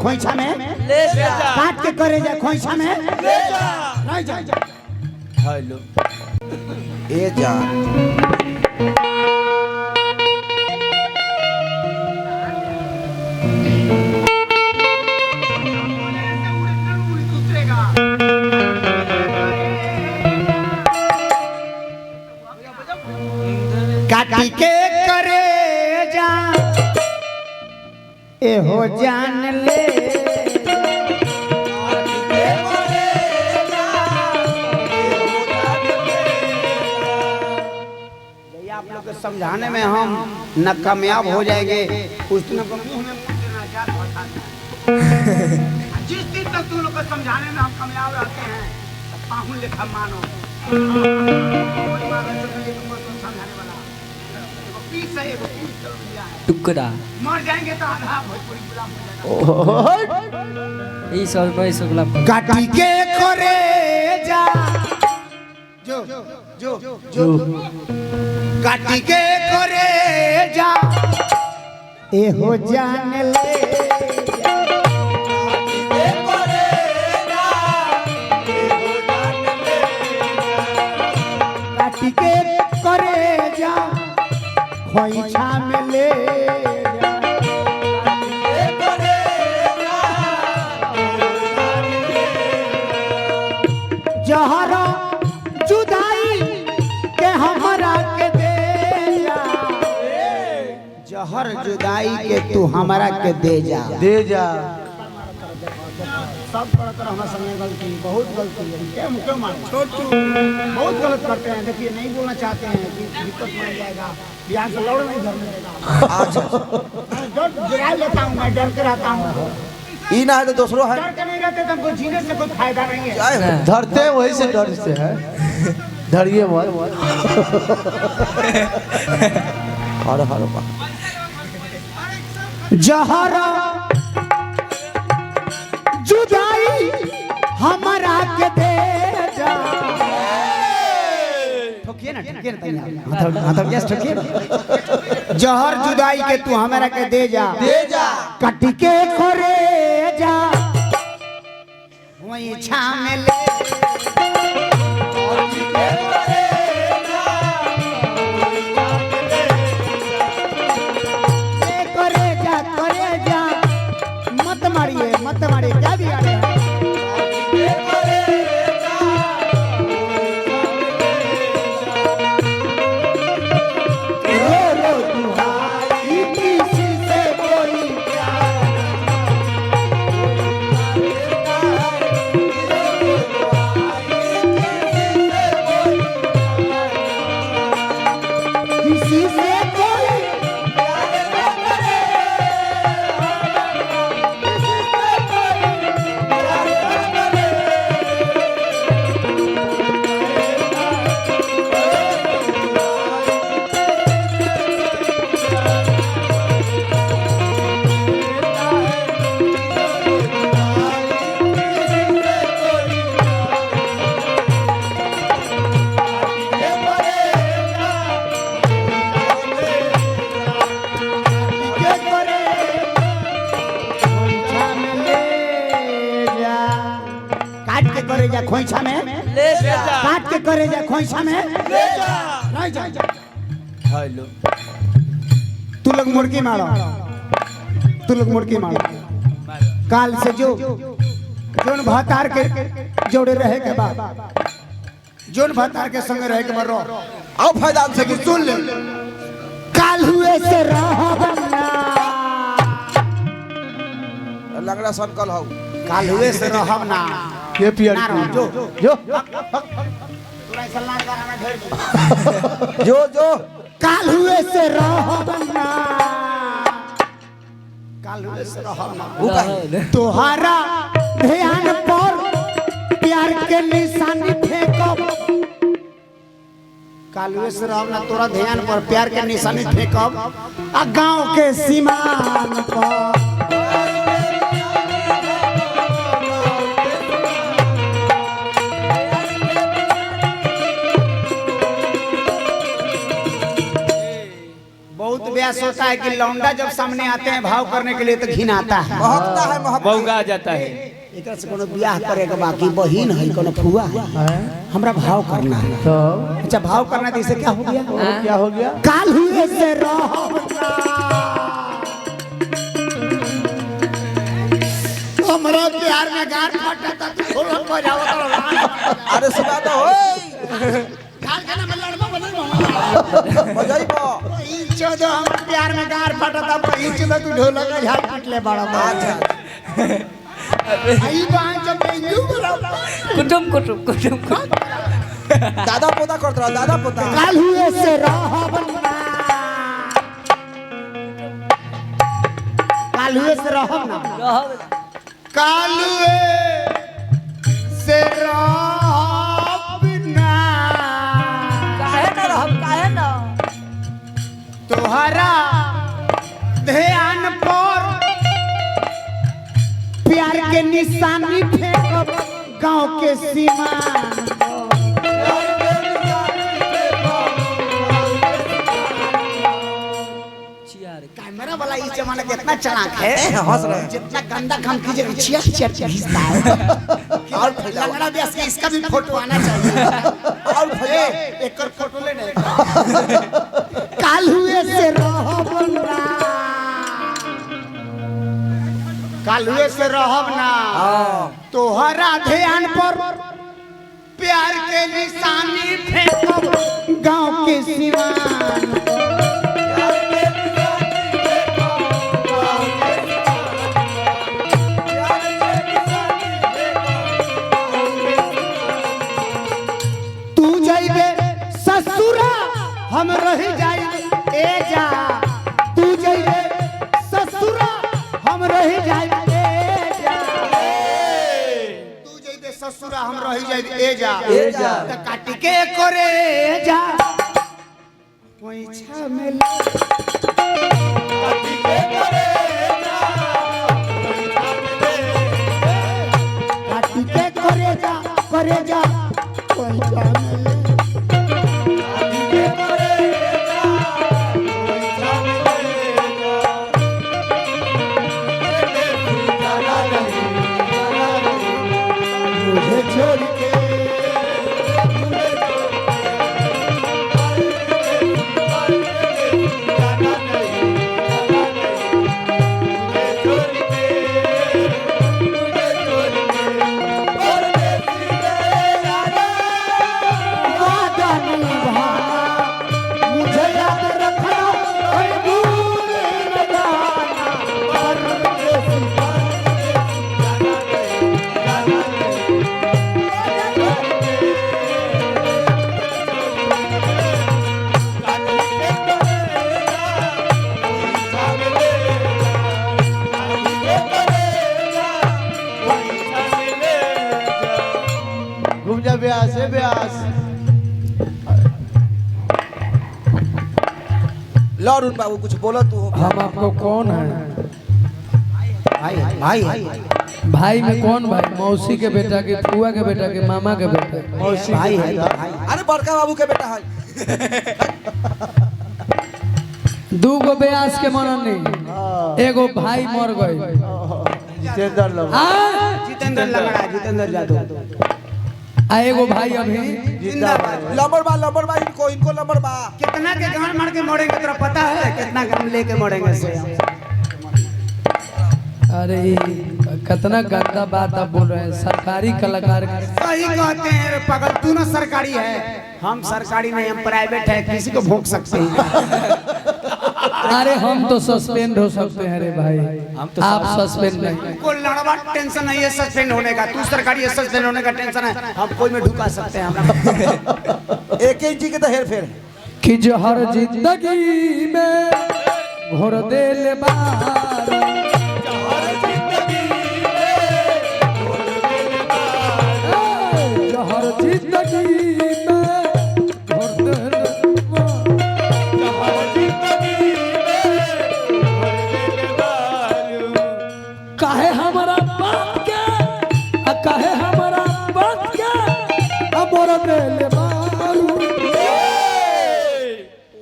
खोइछा में ले जा, काट के करे जा खोइछा में ले जा, नहीं जा। हेलो ए जान काटी के करे जा ए हो जान ले आप लोग को समझाने में हम न कामयाब हो जाएंगे उस दिन को मुंह में मुंह देना जात बता जिस दिन तक तुम लोग को समझाने में हम कामयाब रहते हैं पाहुन लेखा मानो समझाने वाला टुकड़ा मर जाएंगे तो आधा भोजपुरी गुलाम हो जाएगा ई सब गुलाम काटी के करे जा जो जो जो काटी के करे जा ए हो जान ले काटी के करे जा खोइछा में ले जहरा जुदाई के हमरा के दे जा जहर जुदाई के तू हमरा के दे जा सब तरह हमारे संगे गलती बहुत गलती है क्यों मानो छोटू बहुत गलत करते हैं देखिए नहीं बोलना चाहते हैं कि दिक्कत बन जाएगा बिहार से लड़ नहीं धरने डर गिरा लेता हूँ मैं डर के रहता हूँ ई ना है तो दूसरों है डर के नहीं रहते तो हमको जीने से कोई फायदा नहीं है धरते वही से डर से है धरिए मत हर जहरा जुदाई हमरा के दे जा ठोकिए ना मतलब यस ठोकिए जहर जुदाई के तू हमरा के दे जा कटी के करे जा वही छा में ले करे जा मत मारिए क्या भी आ रहा खोइछा में ले जा, काट के करे जा खोइछा में ले जा, नहीं जा। हेलो तू लोग मुर्गी मारो काल से जो जोन भतार के जोड़े रहे के बाद जोन भतार के संग रहे के बाद रहो आओ फायदा से कि सुन ले काल हुए से रहबना लगड़ा संकल हो काल हुए से रहबना ये पियर जो जो काल हुए से रहबना काल हुए से रहबना तोहरा ध्यान पर प्यार के निशानी फेंको काल हुए से रहबना तोरा ध्यान पर प्यार के निशानी फेंको आ गांव के सीमान पर अभ्यास होता है कि लौंडा जब सामने आते हैं भाव करने के लिए तो घिन आता है, महकता है महकता मौका जाता है। एक से कोनो ब्याह करेगा बाकी बहिन है कोनो फुआ है, हमरा भाव करना है। तो अच्छा भाव करना तो इसे क्या हो गया? क्या हो गया? काल हुए से रहना हमरा प्यार में गार फटा था तो हो जाओ तो अरे सुना तो होई गाल खाना में लड़वा बदल हो जाइबो। इंचो जो हम प्यार में गार फटा था पर इंच में तू ढोलक का झाड़ पीट ले बड़ा आई बांध जब यू बड़ा कुटुम कुटुम कुटुम कुटुम। दादा पोता करत रहा दादा पोता। काल हुए से रहबना काल हुए से रहबना काल हुए से रहबना काहे ना तोहरा ध्यान पर प्यार के निशानी फेंकब गांव के सीमा कैमरा वाला इस जमाने का इतना चालाक है, हंस रहे हैं। जितना गंदा काम कीजिए चिया चिया घिसता है। और लंगड़ा ब्यास के इसका भी फोटो आना चाहिए। और भैया एक कर फोटो लेने काल हुए से रहबना काल हुए से रहबना तोहरा ध्यान पर प्यार के निशानी फेंकब गांव के सिवान हम रह जाए ए जा तू जाइए ससुरा हम रह जाए ए जा तू जाइए ससुरा हम रह जाए ए जा त काट के करे ए जा पैसा मिल काट के करे ए जा काट के करे जा पैसा मिल ब्यास है ब्यास। लौरुन बाबू कुछ बोलो तू। हम आपको कौन है? भाई भाई में कौन भाई? मौसी के बेटा के, फुआ के बेटा के, मामा के बेटा? मौसी भाई के है बेटा। अरे बड़का बाबू के बेटा है। दू गो ब्यास के मरन नहीं, एगो भाई मर गए। जितेंद्र लोग जितेंद्र लंगड़ा जितेंद्र जादव आ एगो भाई अभी जिंदाबाद। लंबर बा इनको लंबर बा। कितना के गांव मार के मरेंगे तेरा पता है? कितना गांव लेके मरेंगे से? अरे कितना गंदा बात आप बोल रहे हैं। सरकारी कलाकार सही कहते हैं रे पागल, तू ना सरकारी है, हम सरकारी नहीं, हम प्राइवेट है, किसी को भोग सकते हैं। अरे हम तो सस्पेंड हो सकते हैं रे भाई, आप सस्पेंड नहीं। कोई लड़वा टेंशन नहीं है सस्पेंड होने का, तू सरकारी है सस्पेंड होने का टेंशन है, हम कोई में ढुका सकते हैं हम। एक इंची के तो हेर फेर कि जो हर जिंदगी में घोर देले बार, जो हर जिंदगी में घोर देले काहे हमारा बात के काहे हमारा बात के अमर देले बारू।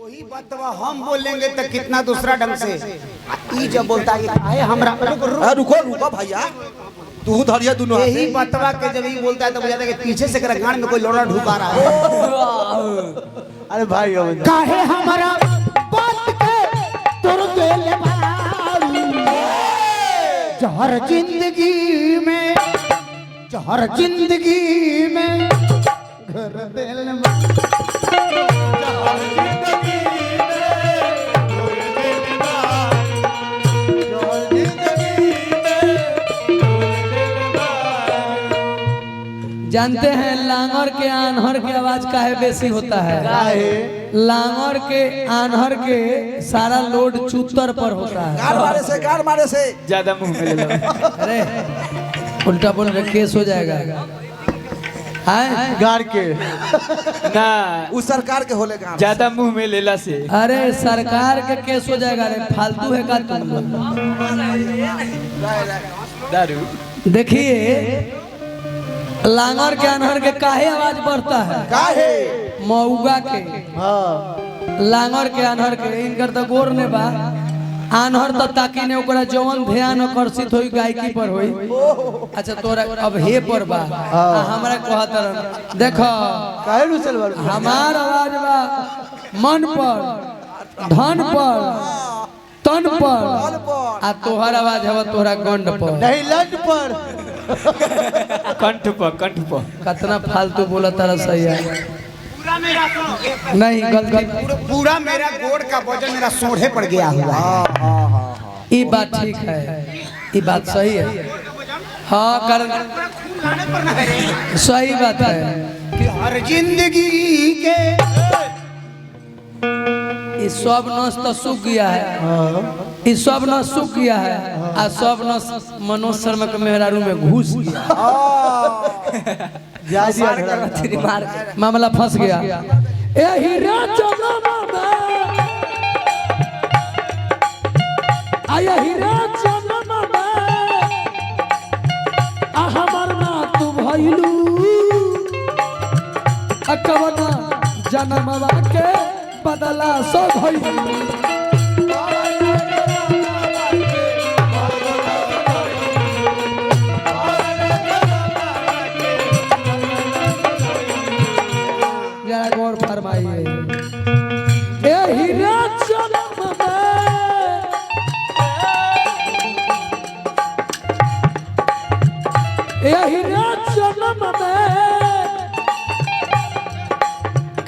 वही बतवा हम बोलेंगे तो कितना दूसरा ढंग से ई जब बोलता है कि हमरा रुको रुको भैया तू धरिया दोनों यही बतवा के जब ये बोलता है तो बुझाता है कि पीछे से कर गांड में कोई लोड़ा ढुका रहा है। अरे भाई काहे हमारा बात के तुर दिल जहर जिंदगी में घर दिल जानते हैं लांगर के आनहर की आवाज काहे बेसी होता है? लांगर के आनहर के सारा लोड चूतर पर होता है। गार मारे से ज्यादा मुंह में ले लो। अरे उल्टा बोल रहे केस हो जाएगा। गार के ना उस सरकार के होले गार ज्यादा मुंह में लेला से। अरे सरकार के केस हो जाएगा। अरे फालतू है का तुम लोग? दारू देखिए लांगर के अनहर के काहे आवाज बढ़ता है? काहे मऊगा के लांगर के अनहर के इनकर तो गोर ने बा अनहर तो ताकि ने ओकरा जवन ध्यान आकर्षित होई गायकी पर होई। अच्छा तोरा अब हे पर बा हमरा कहत रह देखो काहे रुसल बारू हमार आवाज बा मन पर धन पर तन पर आ तोहर आवाज है तोहरा गंड पर नहीं लंड पर कंठ पर कितना फालतू बोला तारा सही है। पूरा मेरा नहीं गलती पूरा मेरा गोड़ का वजन मेरा सोढ़े पड़ गया हुआ है। ये बात ठीक है, ये बात सही है। हाँ कर सही बात है कि हर जिंदगी के ये सब नस तो सूख गया है। ये सब नस सूख गया है आ सब नस मनोज शर्मा के मेहरारू में घुस गया। मामला फंस गया। यही तू भइलू अकवना जनमवा के बदला सो भइलू। गौर फरमाइए यही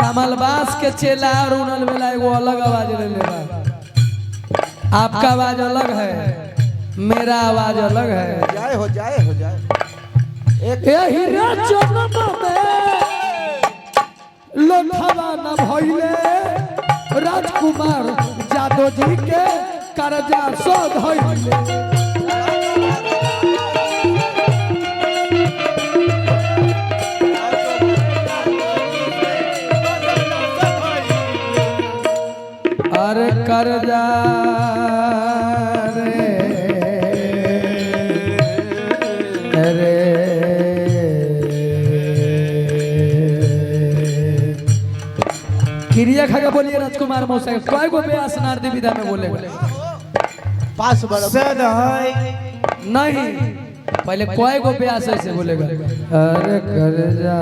कमलबास के चेला और उनल बेला एगो अलग आवाज ले लेगा। आपका आवाज अलग है, मेरा आवाज अलग है। हो जाए यही लोथवा न भइले राजकुमार जादव जी के करजा सो धइले। अरे करजा रे क्रिया खा के बोलिए राजकुमार मौसा कई गो ब्यास नारदी विधा में बोले पास बड़ा नहीं पहले कई गो ब्यास ऐसे बोलेगा। अरे कर जा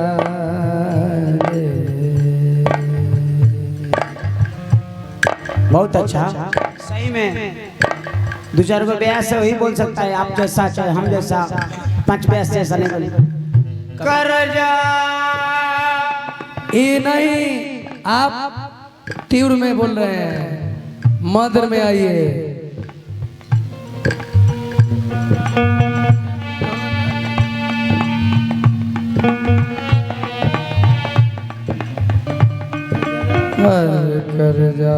बहुत अच्छा सही में 2-4 गो ब्यास से वही बोल सकता है। आप जैसा चाहे हम जैसा 5 ब्यास जैसा नहीं बोले। कर जा ये नहीं आप तीव्र में बोल रहे हैं, मध्य में आइए। कर जा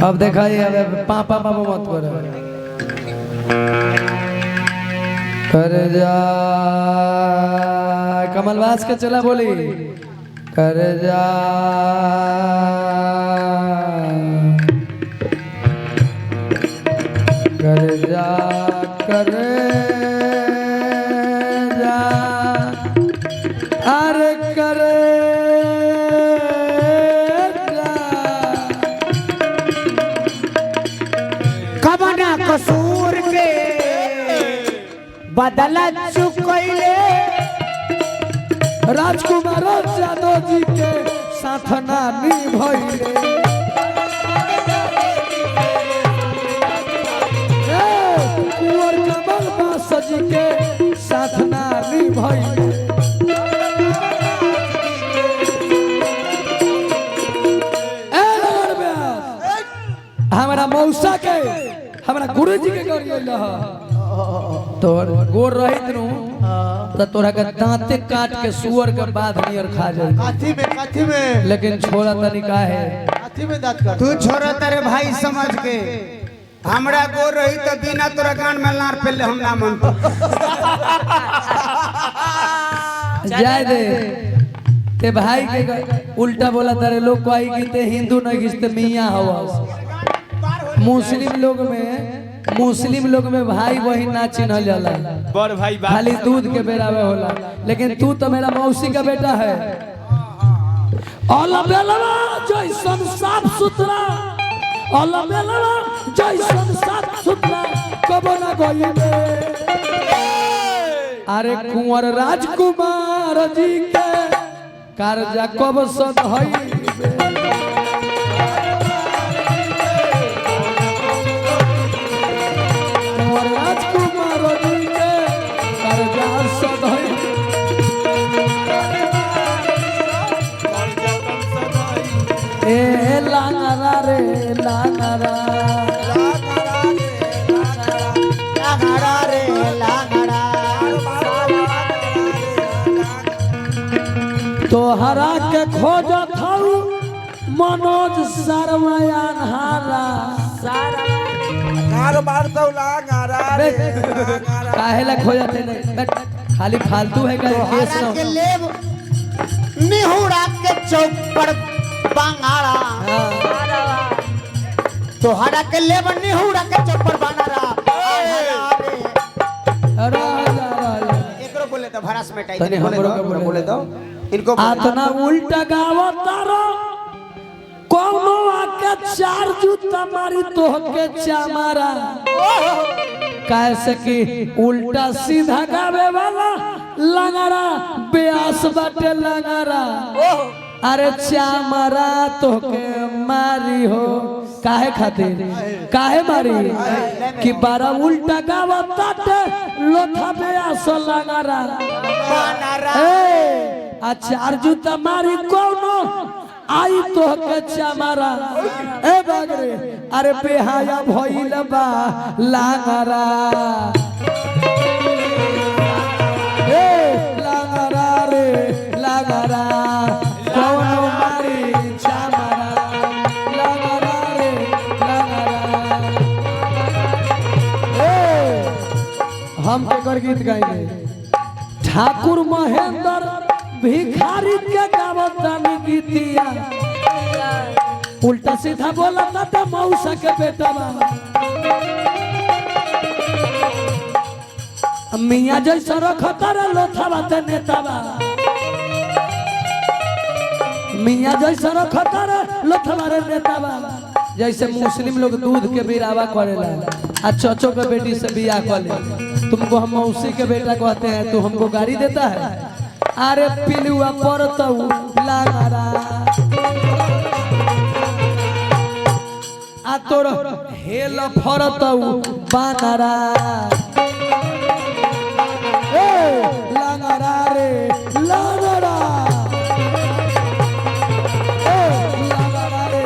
अब दिखाइए अब पापा पापा मत करो। कर जा कमलवास के चला बोली कर जा कर जा कर जा बिना कसूर के बदला चुकैले राजकुमार यादव जी के साथ ना निभैले कुंवर कमल बास जी के साथ ना निभैले हमारा मौसा के हमारा गुरु जी के गरियल तोर गोर रहित नु तो तोरा के दांते काट के सुअर के बाद नियर खा जाए काठी में लेकिन छोरा तरीका है काठी में दांत काट तू छोरा तेरे भाई समझ के हमरा गोर रही तो बिना तोरा कान में लार पेले हम ना मन जाए दे ते भाई के उल्टा बोला तारे लोग को आई कि ते हिंदू नहीं घिसते मियां हवा मुस्लिम लोग में भाई बहन ना चिन्हल जाला बड़ भाई बात खाली दूध के बेरावे होला लेकिन तू तो मेरा मौसी का बेटा है अलबेलवा जैसन साफ सुथरा अलबेलवा जैसन साफ सुथरा कबो ना गइले अरे कुंवर राजकुमार जी के कर्जा कब सद हई ए लांगरा रे लांगरा लांगड़ा रे लांगड़ा तोहरा के खोजत हूँ मनोज शर्मायान हारा काहे ला खोजते नहीं बैठ, खाली फालतू है का केस तोहरा के लेब निहुरा के चौक पर बांगाड़ा तोहरा के लेब निहुरा के चौक पर बांगाड़ा एकरो बोले तो भरास में टाइट तने हमरो के बोले दो इनको आतना उल्टा गावत तारो कौनो आके चार जूता मारी तोहके चामारा कैसे कि उल्टा सीधा गावे वाला लंगरा ब्यास बाटे लंगरा अरे चामारा तोहके मारी हो काहे खातिर काहे मारी कि बारा उल्टा गावत ताटे लोथा ब्यास लंगरा आ चार जूता मारी कौनो आई तो कच्चा मारा ए बागरे अरे बेहाया भइल बा लांगरा ए लांगरा रे लांगरा कौनो मारी चामारा लांगरा रे लांगरा ए हम केकर गीत गाइले ठाकुर महेंद्र भिखारी के गावतानी गीतिया उल्टा सीधा बोला था तो मौसा के बेटा मियाँ जैसा रखता रे लोथा बाते नेता बा मियाँ जैसा रखता रे लोथा बारे नेता बा जैसे मुस्लिम लोग दूध के बिरावा करेला आ चचो के बेटी से बियाह कर ले तुमको हम मौसी के बेटा कहते हैं तू हमको गाड़ी देता है अरे पिलुआ परतौ लांगरा आ तोर हेल फरतौ बानरा ए लांगरा रे लांगरा ए लांगरा रे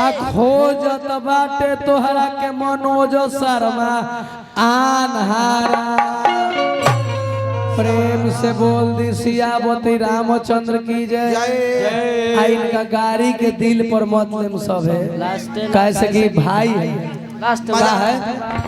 आ खोजत बाटे तोहरा के मनोज शर्मा आन्हारा प्रेम से बोल दी सियावती रामचंद्र की जय आ इनका गाड़ी के दिल पर मतलब सब है कैसे कि भाई है